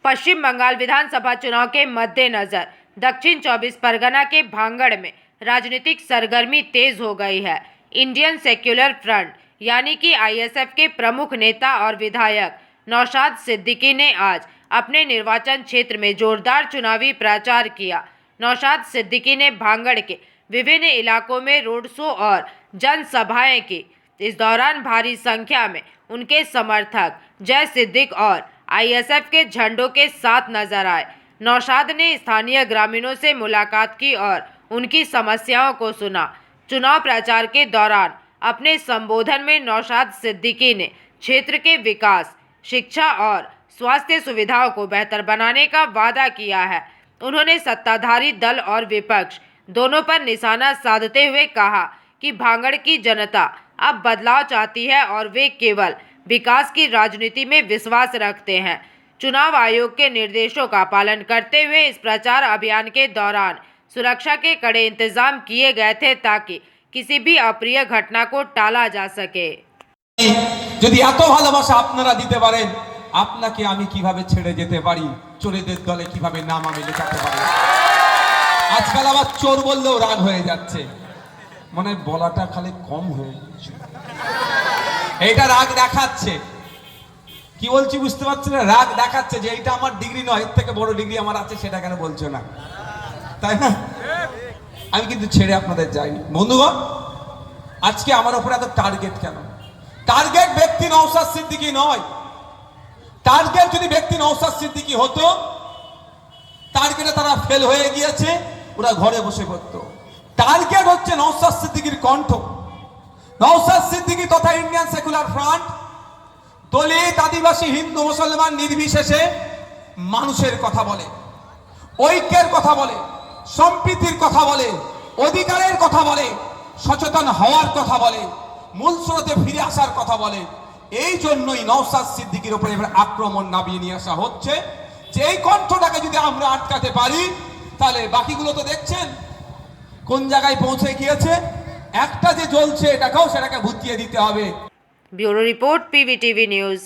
पश्चिम बंगाल विधानसभा चुनाव के मद्देनजर दक्षिण 24 परगना के भांगड़ में राजनीतिक सरगर्मी तेज हो गई है। इंडियन सेक्युलर फ्रंट यानी कि आईएसएफ के प्रमुख नेता और विधायक नौशाद सिद्दीकी ने आज अपने निर्वाचन क्षेत्र में जोरदार चुनावी प्रचार किया। नौशाद सिद्दीकी ने भांगड़ के विभिन्न इलाकों में रोड शो और जनसभाएं की। इस दौरान भारी संख्या में उनके समर्थक जय सिद्दीक और आईएसएफ के झंडों के साथ नजर आए। नौशाद ने स्थानीय ग्रामीणों से मुलाकात की और उनकी समस्याओं को सुना। चुनाव प्रचार के दौरान अपने संबोधन में नौशाद सिद्दीकी ने क्षेत्र के विकास, शिक्षा और स्वास्थ्य सुविधाओं को बेहतर बनाने का वादा किया है। उन्होंने सत्ताधारी दल और विपक्ष दोनों पर निशाना साधते हुए कहा कि भांगड़ की जनता अब बदलाव चाहती है और वे केवल विकास की राजनीति में विश्वास रखते हैं। चुनाव आयोग के निर्देशों का पालन करते हुए इस प्रचार अभियान के दौरान सुरक्षा के कड़े इंतजाम किए गए थे ताकि किसी भी अप्रिय घटना को टाला जा सके। যদি এত ভালোবাসা আপনারা দিতে পারেন, আপনাকে আমি কিভাবে ছেড়ে যেতে পারি, চোরেদের দলে কিভাবে নাম আমি লেখাতে পারি। আজকাল আবার চোর বললেও রাগ হয়ে যাচ্ছে, মানে বলাটা খালি কম হয়ে যাচ্ছে। এইটা রাগ দেখাচ্ছে, কি বলছি বুঝতে পারছেন না? রাগ দেখাচ্ছে যে এইটা আমার ডিগ্রি নয়, এর থেকে বড় ডিগ্রি আমার আছে, সেটা কেন বলছো না, তাই না? আমি কিন্তু ছেড়ে আপনাদের যাইনি বন্ধুগণ। আজকে আমার উপরে এত টার্গেট কেন? টার্গেট ব্যক্তি নওশাদ সিদ্দিকী নয়। টার্গেট যদি ব্যক্তি নওশাদ সিদ্দিকী হতো, টার্গেটে তারা ফেল হয়ে গিয়েছে, ওরা ঘরে বসে পড়তো। টার্গেট হচ্ছে নওশাদ সিদ্দিকীর কণ্ঠ। নওশাদ সিদ্দিকী তথা ইন্ডিয়ান সেকুলার ফ্রন্ট দলিত, আদিবাসী, হিন্দু, মুসলমান নির্বিশেষে মানুষের কথা বলে, ঐক্যের কথা বলে, সম্প্রীতির কথা বলে, অধিকারের কথা বলে, সচেতন হওয়ার কথা বলে, মূল স্রোতে ফিরে আসার কথা বলে। এই জন্যই নওশাদ সিদ্দিকীর উপরে এবার আক্রমণ নামিয়ে নিয়ে আসা হচ্ছে যে এই কণ্ঠটাকে যদি আমরা আটকাতে পারি, তাহলে বাকিগুলো তো দেখছেন কোন জায়গায় পৌঁছে গিয়েছে। একটা যে জ্বলছে এটাকেও সেটাকে ভুতিয়ে দিতে হবে। Bureau report, PVTV news.